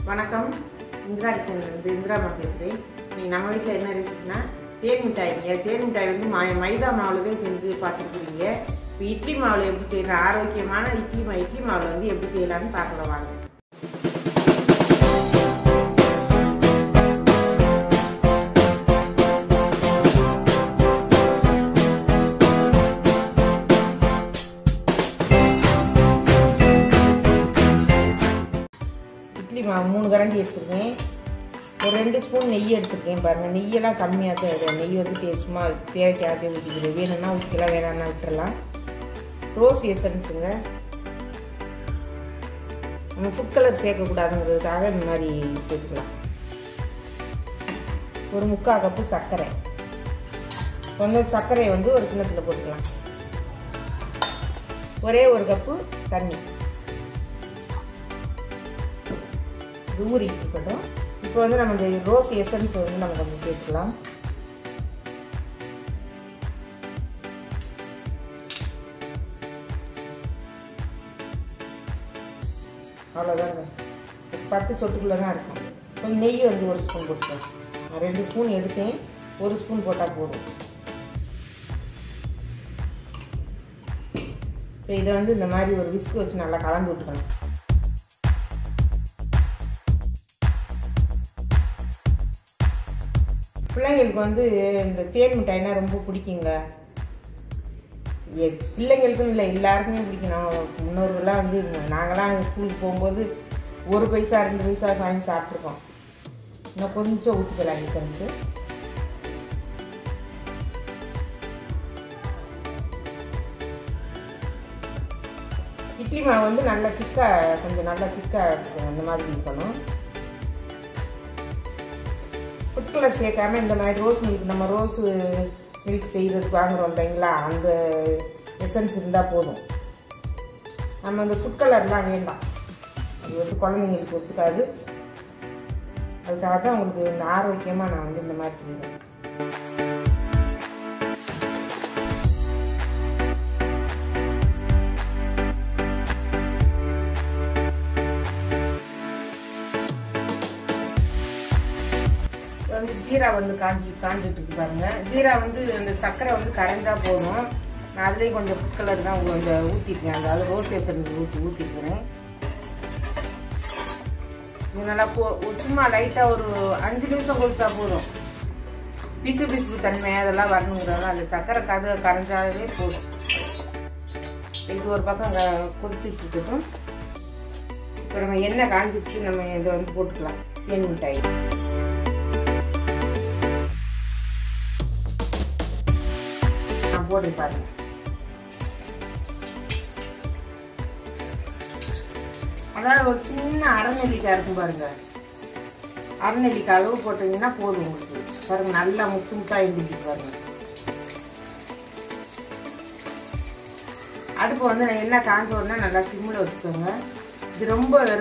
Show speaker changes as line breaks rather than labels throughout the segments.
வணக்கம். இந்திரா கிச்சன்லேருந்து இந்திராமா பேசுகிறேன். நீங்கள் நம்ம வீட்டில் என்ன ரெசிபினா தேன் மிட்டாய்ங்க. தேன் மிட்டாய் வந்து மைதா மாவுலவே செஞ்சு பார்த்துருக்குறீங்க. இப்போ இட்லி மாவில் எப்படி செய்யலாம், ஆரோக்கியமான இட்லி மாவில் வந்து எப்படி செய்யலான்னு பார்க்கலாம் வாங்க. இட்லி மாவு 3 கரண்டி எடுத்துருக்கேன். ஒரு 2 ஸ்பூன் நெய் எடுத்துருக்கேன். பாருங்கள், நெய்யெல்லாம் கம்மியாக தான் இருக்கும். நெய் வந்து சும்மா தேவைக்காக ஊற்றிக்கிறேன். வேணும்னா ஊற்றிக்கலாம், வேணாம்னா விட்டுறலாம். ரோஸ் எசன்ஸுங்க. நம்ம ஃபுட் கலர் சேர்க்கக்கூடாதுங்கிறதுக்காக இந்த மாதிரி சேர்த்துக்கலாம். ஒரு 3/4 கப்பு சர்க்கரை. கொஞ்சம் சர்க்கரையை வந்து ஒரு கிண்ணத்தில் போட்டுக்கலாம். ஒரே 1 கப்பு தண்ணி. இது ஊறிட்டு இருக்கட்டும். இப்போ வந்து நம்ம இந்த ரோஸ் எசன்ஸ் வந்து நம்ம கொஞ்சம் சேர்த்துக்கலாம். அவ்வளோதாங்க. 10 சொட்டுக்குள்ளே தான் இருக்கும். கொஞ்சம் நெய் வந்து 1 ஸ்பூன் போட்டுக்கலாம். நான் 2 ஸ்பூன் எடுத்தேன், 1 ஸ்பூன் போட்டால் போதும். இப்போ இதை வந்து இந்த மாதிரி ஒரு விஸ்க் வச்சு நல்லா கலந்து விட்டுக்கணும். பிள்ளைங்களுக்கு வந்து இந்த தேன் மிட்டாய்னா ரொம்ப பிடிக்குங்க. பிள்ளைங்களுக்கும் இல்லை, எல்லாருக்குமே பிடிக்கும். நான் முன்னோர்கள்லாம் வந்து நாங்களாம் ஸ்கூலுக்கு போகும்போது 1 பைசா 2 பைசா வாங்கி சாப்பிட்ருக்கோம். இன்னும் கொஞ்சம் ஊற்றிக்கலாம் எசன்ஸு. இட்லி மாவு வந்து நல்லா திக்காக, கொஞ்சம் நல்லா திக்காக அந்த மாதிரி இருக்கணும். ஃபுட் கலர் சேர்க்காம இந்த மாதிரி ரோஸ் மில்க், நம்ம ரோஸ் மில்க் செய்கிறதுக்கு வாங்குகிறோம் இல்லைங்களா, அந்த எசன்ஸ் இருந்தால் போதும். நம்ம இந்த ஃபுட் கலர்லாம் வேண்டாம், அது வந்து குழந்தைங்களுக்கு ஒத்துக்காது. அதுக்காக தான் உங்களுக்கு இந்த ஆரோக்கியமாக நான் வந்து இந்த மாதிரி செய்வேன். வந்து ஜீரா வந்து காஞ்சிட்டு இருக்கு பாருங்க. ஜீரா வந்து அந்த சர்க்கரை வந்து கரைஞ்சா போதும். நான் அதுலேயும் கொஞ்சம் ஃபுட் கலர் தான் கொஞ்சம் ஊற்றிருக்கேன். அதாவது ரோஸ் எசன்ஸ் ஊற்றிருக்கிறேன். இது நல்லா சும்மா லைட்டாக ஒரு 5 நிமிஷம் கொதிச்சா போதும். பிசு தன்மை அதெல்லாம் வரணுங்கிறதால அந்த சர்க்கரை கரைஞ்சாலே போதும். இது ஒரு பக்கம் கொதிச்சுட்டு இருக்கட்டும். இப்போ நம்ம எண்ணெய் காஞ்சிச்சு, நம்ம இதை வந்து போட்டுக்கலாம். தேன் மிட்டாய் போட்டு பாருங்க. அதாவது ஒரு சின்ன அரைநெல்லிக்காய் இருக்கும் பாருங்க. அரைநெல்லிக்காய் அளவு போட்டீங்கன்னா போதும் உங்களுக்கு. பாருங்க, நல்லா முட்டாய் இருந்துச்சு பாருங்க. அடுப்பு வந்து நான் என்ன காஞ்ச உடனே நல்லா சிம்மில் வச்சுக்கோங்க. இது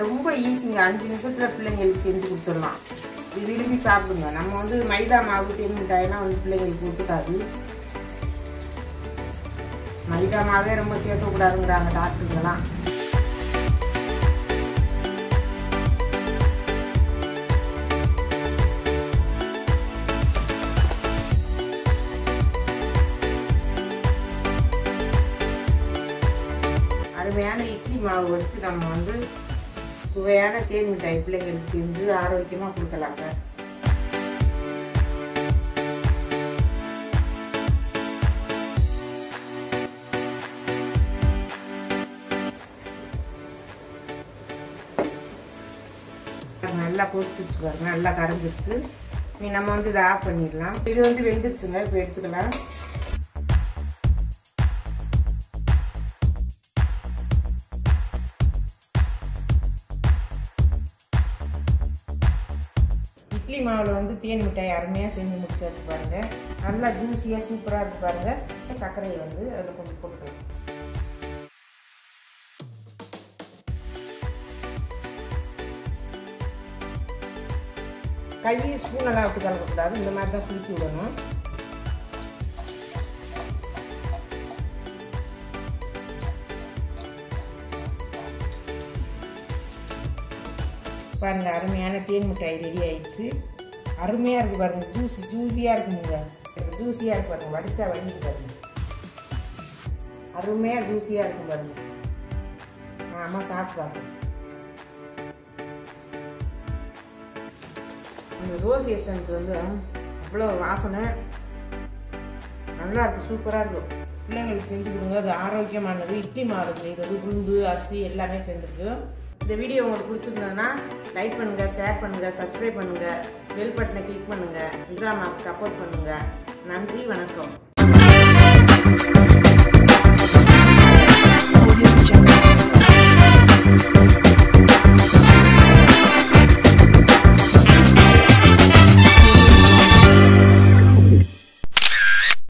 ரொம்ப ஈஸிங்க. 5 நிமிஷத்தில் பிள்ளைங்களுக்கு செஞ்சு கொடுத்துடலாம். இது விரும்பி சாப்பிடுங்க. நம்ம வந்து மைதா மாவு தேன் மிட்டாயெல்லாம் வந்து பிள்ளைங்களுக்கு ஒத்துக்காது. மைதா மாவே ரொம்ப சேர்க்கக்கூடாதுங்கிறாங்க டாக்டருங்கெல்லாம். அருமையான இட்லி மாவு வச்சு நம்ம வந்து சுவையான தேன் மிட்டாய் பிள்ளைங்களுக்கு செஞ்சு ஆரோக்கியமாக கொடுக்கலாங்க. நல்லா கொதிச்சிருச்சு பாருங்க, நல்லா கரைஞ்சிருச்சு. நம்ம வந்து இதை ஆஃப் பண்ணிடலாம். இது வந்து வெந்துருச்சுங்க. இப்போ எடுத்துக்கலாம். இட்லி மாவில் வந்து தேன் மிட்டாய் அருமையாக செஞ்சு முடிச்சாச்சு பாருங்க. நல்லா ஜூஸியாக சூப்பராக இருக்கு பாருங்க. சர்க்கரையை வந்து அதில் கொஞ்சம் போட்டுக்கலாம். கை ஸ்பூனெல்லாம் விட்டு கலக்கக்கூடாது. இந்த மாதிரி தான் குளிச்சு விடணும். பாருங்க, அருமையான தேன் மிட்டாய் ரெடி ஆயிடுச்சு. அருமையாக இருக்குது பாருங்கள், ஜூஸியாக இருக்குங்க. ஜூஸியாக இருக்கு பாருங்கள், வடிச்சா வடிஞ்சு பாருங்க, அருமையாக ஜூஸியாக இருக்கும் பாருங்க. ஆமாம், சாப்பிட்டு பாருங்க. இந்த ரோஸ் எசன்ஸ் வந்து அவ்வளோ வாசனை நல்லா இருக்குது, சூப்பராக இருக்கும். பிள்ளைங்களுக்கு செஞ்சு கொடுங்க, அது ஆரோக்கியமானது. இட்லி மாவு செய்கிறது, உளுந்து அரிசி எல்லாமே சேர்ந்துருக்கு. இந்த வீடியோ உங்களுக்கு பிடிச்சிருந்ததுன்னா லைக் பண்ணுங்கள், ஷேர் பண்ணுங்கள், சப்ஸ்கிரைப் பண்ணுங்கள், பெல் பட்டனை கிளிக் பண்ணுங்கள். இந்திரா அம்மாவுக்கு சப்போர்ட் பண்ணுங்கள். நன்றி, வணக்கம்.